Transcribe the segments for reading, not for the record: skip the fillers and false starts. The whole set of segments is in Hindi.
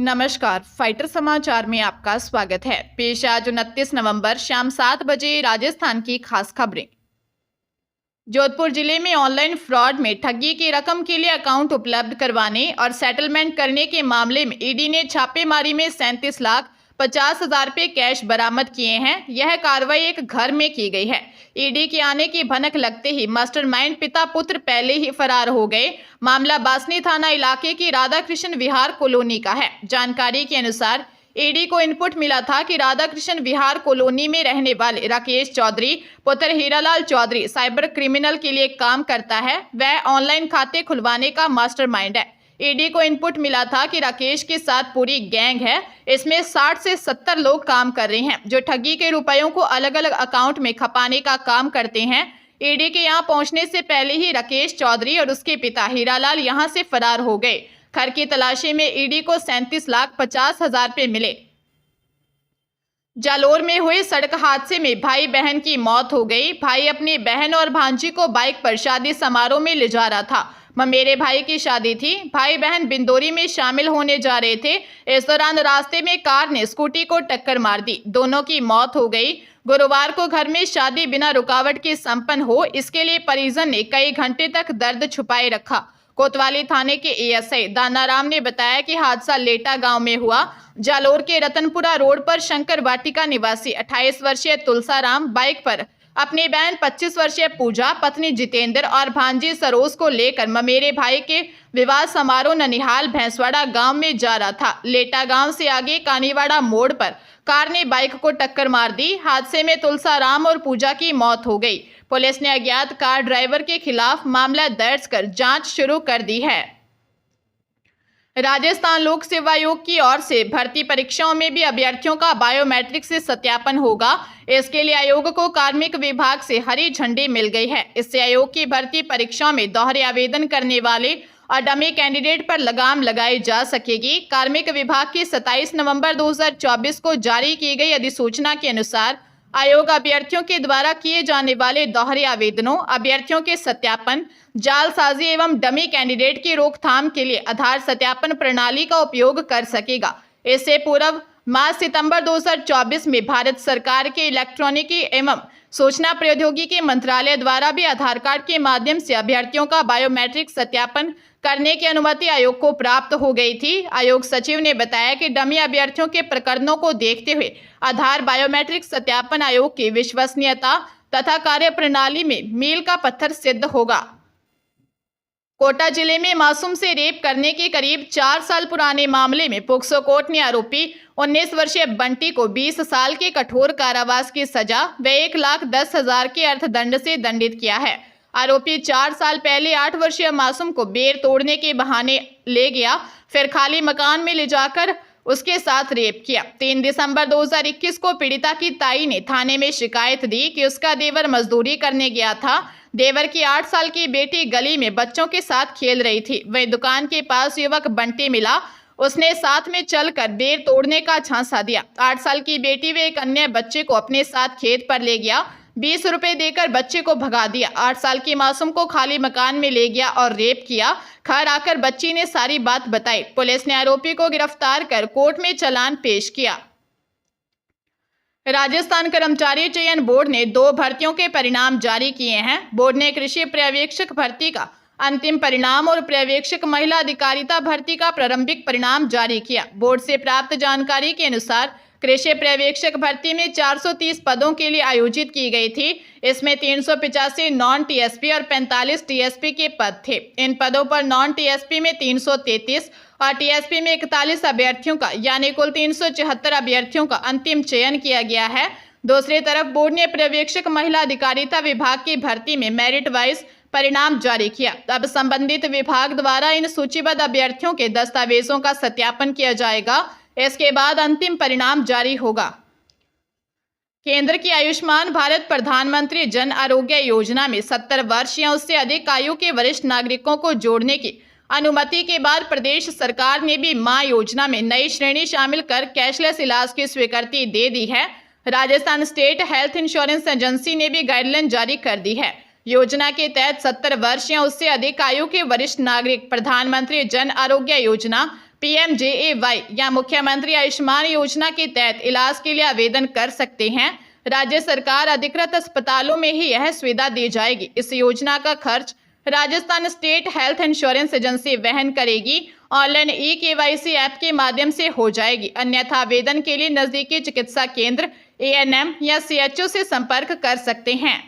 नमस्कार, फाइटर समाचार में आपका स्वागत है। पेश आज 29 नवंबर शाम 7 बजे राजस्थान की खास खबरें। जोधपुर जिले में ऑनलाइन फ्रॉड में ठगी की रकम के लिए अकाउंट उपलब्ध करवाने और सेटलमेंट करने के मामले में ईडी ने छापेमारी में 37,50,000 रुपये कैश बरामद किए हैं। यह कार्रवाई एक घर में की गई है। ईडी के आने की भनक लगते ही मास्टरमाइंड पिता पुत्र पहले ही फरार हो गए। मामला बासनी थाना इलाके की राधाकृष्ण विहार कॉलोनी का है। जानकारी के अनुसार ईडी को इनपुट मिला था कि राधाकृष्ण विहार कॉलोनी में रहने वाले राकेश चौधरी पुत्र हीरालाल चौधरी साइबर क्रिमिनल के लिए काम करता है। वह ऑनलाइन खाते खुलवाने का मास्टरमाइंड है। ईडी को इनपुट मिला था कि राकेश के साथ पूरी गैंग है। इसमें 60 से 70 लोग काम कर रहे हैं जो ठगी के रुपयों को अलग अलग अकाउंट में खपाने का काम करते हैं। ईडी के यहां पहुंचने से पहले ही राकेश चौधरी और उसके पिता हीरालाल यहां से फरार हो गए। घर की तलाशी में ईडी को 37,50,000 रुपये मिले। जालोर में हुए सड़क हादसे में भाई बहन की मौत हो गई। भाई अपनी बहन और भांजी को बाइक पर शादी समारोह में ले जा रहा था। मेरे भाई की शादी थी। भाई बहन बिंदोरी में शामिल होने जा रहे थे। इस दौरान रास्ते में कार ने स्कूटी को टक्कर मार दी। दोनों की मौत हो गई। गुरुवार को घर में शादी बिना रुकावट के संपन्न हो, इसके लिए परिजन ने कई घंटे तक दर्द छुपाए रखा। कोतवाली थाने के एएसआई दानाराम ने बताया कि हादसा लेटा गांव में हुआ। जालोर के रतनपुरा रोड पर शंकर वाटिका निवासी 28 वर्षीय तुलसाराम बाइक पर अपनी बहन 25 वर्षीय पूजा, पत्नी जितेंद्र और भांजी सरोज को लेकर मेरे भाई के विवाह समारोह ननिहाल भैंसवाड़ा गांव में जा रहा था। लेटा गांव से आगे कानीवाड़ा मोड़ पर कार ने बाइक को टक्कर मार दी। हादसे में तुलसाराम और पूजा की मौत हो गई। पुलिस ने अज्ञात कार ड्राइवर के खिलाफ मामला दर्ज कर जांच शुरू कर दी है। राजस्थान लोक सेवा आयोग की ओर से भर्ती परीक्षाओं में भी अभ्यर्थियों का बायोमेट्रिक से सत्यापन होगा। इसके लिए आयोग को कार्मिक विभाग से हरी झंडी मिल गई है। इससे आयोग की भर्ती परीक्षाओं में दोहरे आवेदन करने वाले और डमी कैंडिडेट पर लगाम लगाई जा सकेगी। कार्मिक विभाग की 27 नवंबर 2024 को जारी की गई अधिसूचना के अनुसार आयोग अभ्यर्थियों के द्वारा किए जाने वाले दोहरे आवेदनों, अभ्यर्थियों के सत्यापन, जालसाजी एवं डमी कैंडिडेट की रोकथाम के लिए आधार सत्यापन प्रणाली का उपयोग कर सकेगा। इससे पूर्व माह सितंबर 2024 में भारत सरकार के इलेक्ट्रॉनिकी एवं सूचना प्रौद्योगिकी मंत्रालय द्वारा भी आधार कार्ड के माध्यम से अभ्यर्थियों का बायोमेट्रिक सत्यापन करने की अनुमति आयोग को प्राप्त हो गई थी। आयोग सचिव ने बताया कि डमी अभ्यर्थियों के प्रकरणों को देखते हुए आधार बायोमेट्रिक सत्यापन आयोग की विश्वसनीयता तथा कार्यप्रणाली में मील का पत्थर सिद्ध होगा। कोटा जिले में मासूम से रेप करने के करीब 4 साल पुराने मामले में पोक्सो कोर्ट ने आरोपी 19 वर्षीय बंटी को 20 साल के कठोर कारावास की सजा व 1,10,000 के अर्थदंड से दंडित किया है। आरोपी 4 साल पहले 8 वर्षीय मासूम को बेर तोड़ने के बहाने ले गया, फिर खाली मकान में ले जाकर उसके साथ रेप किया। 3 दिसंबर 2021 को पीड़िता की ताई ने थाने में शिकायत दी कि उसका देवर मजदूरी करने गया था। देवर की 8 साल की बेटी गली में बच्चों के साथ खेल रही थी। वही दुकान के पास युवक बंटी मिला। उसने साथ में चलकर बेर तोड़ने का झांसा दिया। 8 साल की बेटी व एक अन्य बच्चे को अपने साथ खेत पर ले गया। 20 रुपए देकर बच्चे को भगा दिया। 8 साल की मासूम को खाली मकान में ले गया और रेप किया। घर आकर बच्ची ने सारी बात बताई। पुलिस ने आरोपी को गिरफ्तार कर कोर्ट में चालान पेश किया। राजस्थान कर्मचारी चयन बोर्ड ने 2 भर्तियों के परिणाम जारी किए हैं। बोर्ड ने कृषि पर्यवेक्षक भर्ती का अंतिम परिणाम और पर्यवेक्षक महिला अधिकारिता भर्ती का प्रारंभिक परिणाम जारी किया। बोर्ड से प्राप्त जानकारी के अनुसार कृषि पर्यवेक्षक भर्ती में 430 पदों के लिए आयोजित की गई थी। इसमें 385 नॉन टीएसपी और 45 टीएसपी के पद थे। इन पदों पर नॉन टीएसपी में 333 और टीएसपी में 41 अभ्यर्थियों का यानी कुल 374 अभ्यर्थियों का अंतिम चयन किया गया है। दूसरी तरफ बोर्ड ने पर्यवेक्षक महिला अधिकारिता विभाग की भर्ती में मेरिट वाइज परिणाम जारी किया। अब संबंधित विभाग द्वारा इन सूचीबद्ध अभ्यर्थियों के दस्तावेजों का सत्यापन किया जाएगा। इसके बाद अंतिम परिणाम जारी होगा। केंद्र की आयुष्मान भारत प्रधानमंत्री जन आरोग्य योजना में 70 वर्ष या उससे अधिक आयु के वरिष्ठ नागरिकों को जोड़ने की अनुमति के बाद प्रदेश सरकार ने भी मां योजना में नई श्रेणी शामिल कर कैशलेस इलाज की स्वीकृति दे दी है। Rajasthan state health insurance agency ने भी गाइडलाइन जारी कर दी है। योजना के तहत 70 वर्ष या उससे अधिक आयु के वरिष्ठ नागरिक प्रधानमंत्री जन आरोग्य योजना PMJAY या मुख्यमंत्री आयुष्मान योजना के तहत इलाज के लिए आवेदन कर सकते हैं। राज्य सरकार अधिकृत अस्पतालों में ही यह सुविधा दी जाएगी। इस योजना का खर्च Rajasthan state health insurance agency वहन करेगी। ऑनलाइन eKYC ऐप के माध्यम से हो जाएगी। अन्यथा आवेदन के लिए नजदीकी चिकित्सा केंद्र, ANM या CHO से संपर्क कर सकते हैं।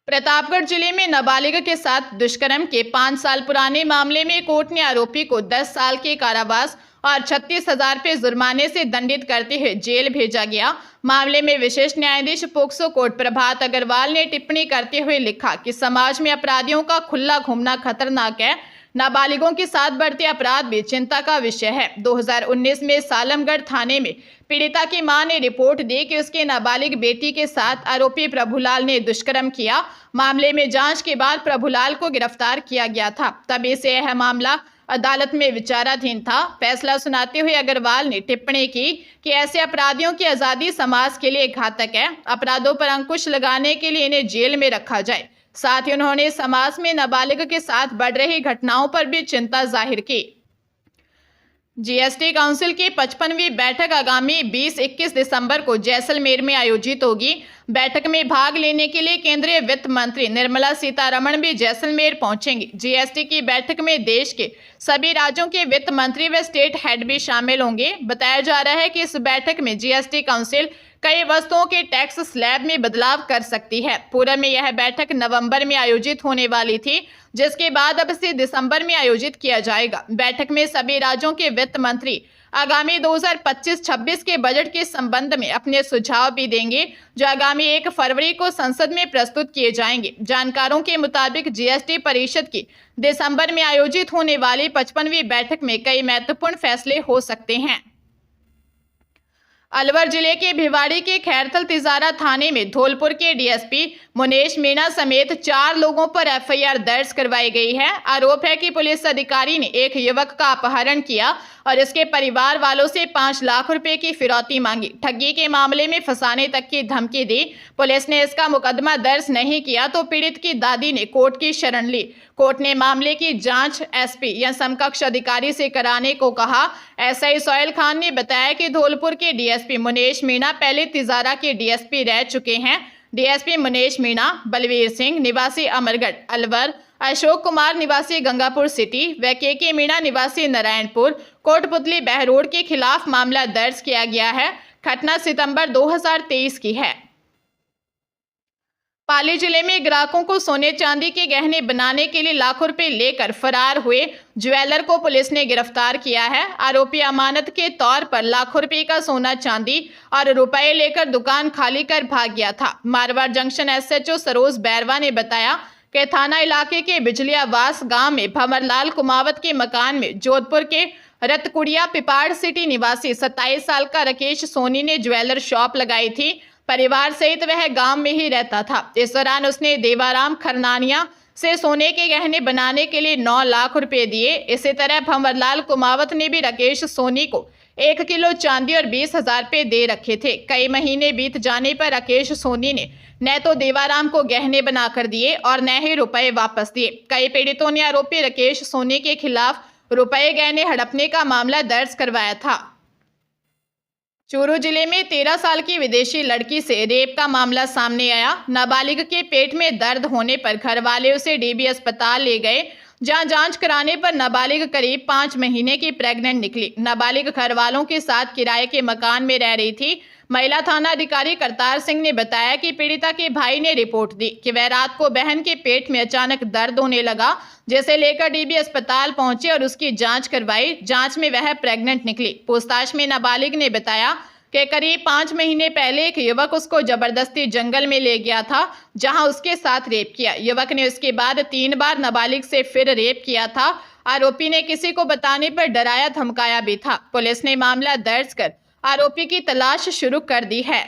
प्रतापगढ़ जिले में नाबालिग के साथ दुष्कर्म के 5 साल पुराने मामले में कोर्ट ने आरोपी को 10 साल के कारावास और 36,000 रुपये जुर्माने से दंडित करते हुए जेल भेजा गया। मामले में विशेष न्यायाधीश पोक्सो कोर्ट प्रभात अग्रवाल ने टिप्पणी करते हुए लिखा कि समाज में अपराधियों का खुला घूमना खतरनाक है। नाबालिगों के साथ बढ़ते अपराध भी चिंता का विषय है। 2019 में सालमगढ़ थाने में पीड़िता की मां ने रिपोर्ट दी कि उसके नाबालिग बेटी के साथ आरोपी प्रभुलाल ने दुष्कर्म किया। मामले में जांच के बाद प्रभुलाल को गिरफ्तार किया गया था। तभी से यह मामला अदालत में विचाराधीन था। फैसला सुनाते हुए अग्रवाल ने टिप्पणी की कि ऐसे अपराधियों की आज़ादी समाज के लिए घातक है। अपराधों पर अंकुश लगाने के लिए इन्हें जेल में रखा जाए। साथ ही उन्होंने समाज में नाबालिग के साथ बढ़ रही घटनाओं पर भी चिंता जाहिर की। GST काउंसिल की 55वीं बैठक आगामी 20-21 दिसंबर को जैसलमेर में आयोजित होगी। बैठक में भाग लेने के लिए केंद्रीय वित्त मंत्री निर्मला सीतारमण भी जैसलमेर पहुंचेंगी। GST की बैठक में देश के सभी राज्यों के वित्त मंत्री व स्टेट हेड भी शामिल होंगे। बताया जा रहा है कि इस बैठक में GST काउंसिल कई वस्तुओं के टैक्स स्लैब में बदलाव कर सकती है। पूर्व में यह बैठक नवंबर में आयोजित होने वाली थी, जिसके बाद अब इसे दिसंबर में आयोजित किया जाएगा। बैठक में सभी राज्यों के वित्त मंत्री आगामी 2025-26 के बजट के संबंध में अपने सुझाव भी देंगे, जो आगामी 1 फरवरी को संसद में प्रस्तुत किए जाएंगे। जानकारों के मुताबिक GST परिषद की दिसंबर में आयोजित होने वाली 55वीं बैठक में कई महत्वपूर्ण फैसले हो सकते हैं। अलवर जिले के भिवाड़ी के खैरथल तिजारा थाने में धौलपुर के DSP मुनेश मीणा समेत 4 लोगों पर FIR दर्ज करवाई गई है। आरोप है कि पुलिस अधिकारी ने एक युवक का अपहरण किया और इसके परिवार वालों से 5 लाख रुपए की फिरौती मांगी। ठगी के मामले में फंसाने तक की धमकी दी। पुलिस ने इसका मुकदमा दर्ज नहीं किया तो पीड़ित की दादी ने कोर्ट की शरण ली। कोर्ट ने मामले की जांच SP या समकक्ष अधिकारी से कराने को कहा। SI सोहेल खान ने बताया कि धौलपुर के DSP मुनेश मीणा पहले तिजारा के DSP रह चुके हैं। DSP मुनेश मीणा बलवीर सिंह निवासी अमरगढ़ अलवर, अशोक कुमार निवासी गंगापुर सिटी व KK मीणा निवासी नारायणपुर कोटपुतली बहरोड के खिलाफ मामला दर्ज किया गया है। घटना सितंबर 2023 की है। पाली जिले में ग्राहकों को सोने चांदी के गहने बनाने के लिए लाखों रुपए लेकर फरार हुए ज्वेलर को पुलिस ने गिरफ्तार किया है। आरोपी अमानत के तौर पर लाखों रुपए का सोना चांदी और रुपए लेकर दुकान खाली कर भाग गया था। मारवाड़ जंक्शन SHO सरोज बैरवा ने बताया कि थाना इलाके के बिजलियावास गांव में भंवरलाल कुमावत के मकान में जोधपुर के रतकुड़िया पिपाड़ सिटी निवासी 27 साल का राकेश सोनी ने ज्वेलर शॉप लगाई थी। परिवार सहित वह गांव में ही रहता था। इस दौरान उसने देवाराम खरनानिया से सोने के गहने बनाने के लिए 9 लाख रुपए दिए। इसी तरह भंवरलाल कुमावत ने भी राकेश सोनी को 1 किलो चांदी और 20,000 रुपए दे रखे थे। कई महीने बीत जाने पर राकेश सोनी ने न तो देवाराम को गहने बनाकर दिए और न ही रुपए वापस दिए। कई पीड़ितों ने आरोपी राकेश सोनी के खिलाफ रुपए गहने हड़पने का मामला दर्ज करवाया था। चूरू जिले में 13 साल की विदेशी लड़की से रेप का मामला सामने आया। नाबालिग के पेट में दर्द होने पर घर वाले उसे DB अस्पताल ले गए, जहां जांच कराने पर नाबालिग करीब 5 महीने की प्रेग्नेंट निकली। नाबालिग घर वालों के साथ किराए के मकान में रह रही थी। महिला थाना अधिकारी करतार सिंह ने बताया कि पीड़िता के भाई ने रिपोर्ट दी कि वह रात को बहन के पेट में अचानक दर्द होने लगा, जिसे लेकर DB अस्पताल पहुंचे और उसकी जांच करवाई। जांच में वह प्रेग्नेंट निकली। पूछताछ में नाबालिग ने बताया कि करीब 5 महीने पहले एक युवक उसको जबरदस्ती जंगल में ले गया था, जहां उसके साथ रेप किया। युवक ने उसके बाद 3 बार नाबालिग से फिर रेप किया था। आरोपी ने किसी को बताने पर डराया धमकाया भी था। पुलिस ने मामला दर्ज कर आरोपी की तलाश शुरू कर दी है।